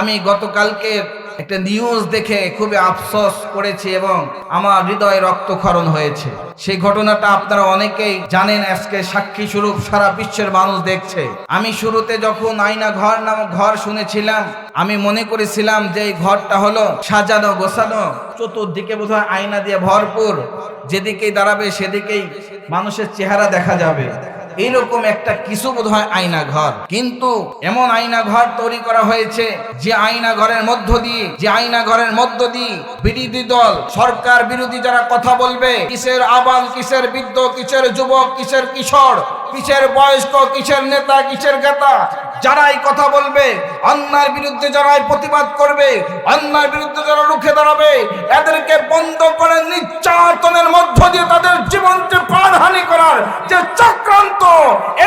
আমি গতকালকে একটা নিউজ দেখে খুবই আফসোস করেছি এবং আমার হৃদয়ে রক্তক্ষরণ হয়েছে। সেই ঘটনাটা আপনারা অনেকেই জানেন, আজকে সাক্ষী স্বরূপ সারা বিশ্বের মানুষ দেখছে। আমি শুরুতে যখন আয়না ঘর নামক ঘর শুনেছিলাম, আমি মনে করেছিলাম যে এই ঘরটা হলো সাজানো গোছানো, চতুর্দিকে বোধহয় আয়না দিয়ে ভরপুর, যেদিকেই দাঁড়াবে সেদিকেই মানুষের চেহারা দেখা যাবে, এইরকম একটা কিছু বোধহয় আয়না ঘর। কিন্তু এমন আয়না ঘর তৈরি করা হয়েছে যে আয়না ঘরের মধ্য দিয়ে বিরোধী দল, সরকার বিরোধী যারা কথা বলবে, কিসের আবাল, কিসের বৃদ্ধ, কিসের যুবক, কিসের কিশোর, কিসের বয়স্ক, কিসের নেতা, কিসের জ্ঞাতা, যারাই কথা বলবে, অন্যায়ের বিরুদ্ধে যারাই প্রতিবাদ করবে, অন্যায়ের বিরুদ্ধে যারা রুখে দাঁড়াবে, এদেরকে বন্ধ করে নির্যাতনের মধ্য দিয়ে তাদের জীবনকে প্রাণহানি করার যে চক্রান্ত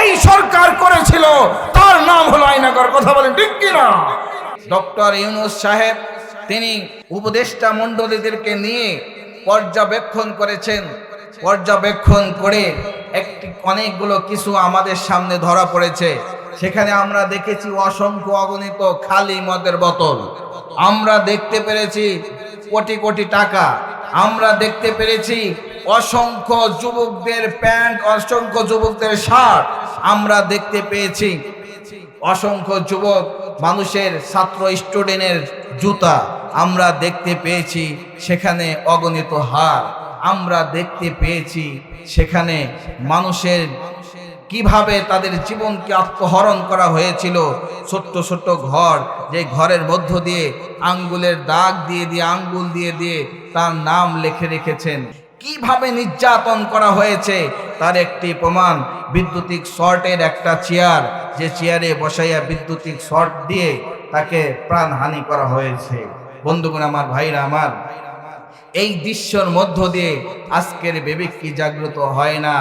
এই সরকার করেছিল, তার নাম হলো আয়নাঘর। কথা বলেন ঠিক কিনা? ডক্টর ইউনূস সাহেব তিনি উপদেষ্টা মণ্ডলীদেরকে নিয়ে পর্যবেক্ষণ করেছেন। পর্যবেক্ষণ করে অনেকগুলো কিছু আমাদের সামনে ধরা পড়েছে। সেখানে আমরা দেখেছি অসংখ্য অগণিত খালি মদের বোতল, আমরা দেখতে পেরেছি কোটি কোটি টাকা, আমরা দেখতে পেরেছি অসংখ্য যুবকদের প্যান্ট, অসংখ্য যুবকদের শার্ট, আমরা দেখতে পেয়েছি অসংখ্য যুবক মানুষের ছাত্র স্টুডেন্টের জুতা, আমরা দেখতে পেয়েছি সেখানে অগণিত হার, আমরা দেখতে পেয়েছি সেখানে মানুষের কিভাবে তাদের জীবনকে আত্মহরণ করা হয়েছিল। ছোট্ট ছোট্ট ঘর, যে ঘরের মধ্য দিয়ে আঙ্গুলের দাগ দিয়ে আঙ্গুল দিয়ে তার নাম লিখে রেখেছেন। কিভাবে নির্যাতন করা হয়েছে তার একটি প্রমাণ বিদ্যুতিক শর্টের একটা চেয়ার, যে চেয়ারে বসাইয়া বিদ্যুতিক শর্ট দিয়ে তাকে প্রাণহানি করা হয়েছে। বন্ধুগণ আমার, ভাইরা আমার, এই দৃশ্যের মধ্য দিয়ে আজকের বিবেক কি জাগ্রত হয় না?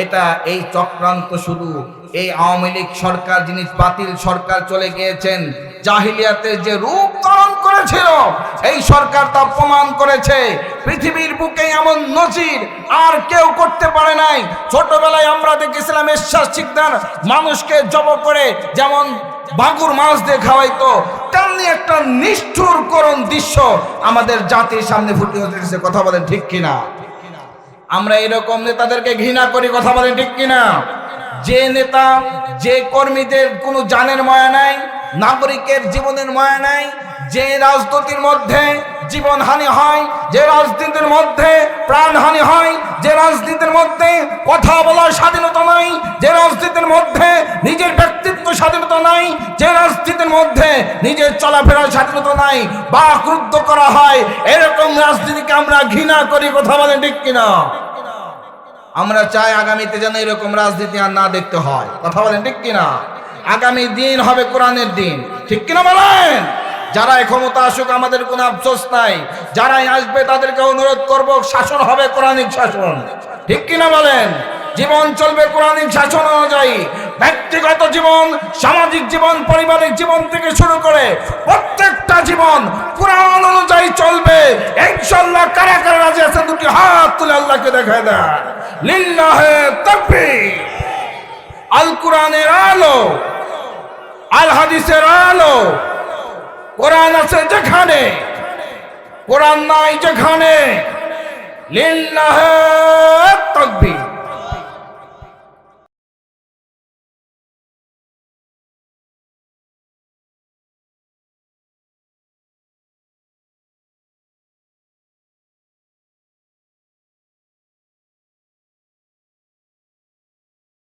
এটা এই চক্রান্ত শুধু এই আওয়ামী লীগ সরকার, যিনি বাতিল সরকার চলে গিয়েছেন, জাহিলিয়াতের যে রূপ ধারণ করেছিল এই সরকার তা প্রমাণ করেছে। পৃথিবীর বুকে এমন নজির আর কেউ করতে পারে নাই। ছোটবেলায় আমরা দেখেছিলাম এরশাদ শিকদার মানুষকে জব করে যেমন বাগুর মাছ দিয়ে খাওয়াইতো, তেমনি একটা নিষ্ঠুর করুণ দৃশ্য আমাদের জাতির সামনে ফুটে উঠেছে। কথা বলেন ঠিক কিনা? আমরা এরকম নেতাদেরকে ঘৃণা করি। কথা বলেন ঠিক কিনা? যে নেতা, যে কর্মীদের কোনো জানের মায়া নাই, নাগরিকের জীবনের মায়া নাই, যে রাজনীতির মধ্যে জীবনহানি হয়, যে রাজনীতির মধ্যে প্রাণহানি হয়, যে রাজনীতির মধ্যে কথা বলার স্বাধীনতা নাই, যে রাজনীতির মধ্যে নিজের ব্যক্তিত্ব স্বাধীনতা নাই, যে রাজনীতির মধ্যে নিজের চলাফেরার স্বাধীনতা নাই, বা ক্রুদ্ধ করা হয়, এরকম রাজনীতিকে আমরা ঘৃণা করি। কথা বলেন ঠিক কিনা? আমরা চাই আগামীতে যেন এরকম রাজনীতি আর না দেখতে হয়। কথা বলেন ঠিক কিনা? আগামী দিন হবে কোরআনের দিন। ঠিক কিনা বলেন? যারা ক্ষমতা আসুক আমাদের কোনো আফসোস নাই, যারাই আসবে তাদেরকে অনুরোধ করব, শাসন হবে কোরআনিক শাসন। ঠিক কিনা বলেন? জীবন চলবে কোরআনিক শাসন অনুযায়ী। ব্যক্তিগত জীবন, সামাজিক জীবন, পারিবারিক জীবন থেকে শুরু করে প্রত্যেকটা জীবন কোরআন অনুযায়ী চলবে ইনশাআল্লাহ। কারা কারা রাজি আছে দুটি হাত তুলে আল্লাহকে দেখায় দেয়। লিল্লাহে তাকবীর। আল কোরআনের আলো, আল হাদিসের আলো। কোরআন আছে যেখানে, কোরআন নাই যেখানে, লিল্লাহে তাকবীর।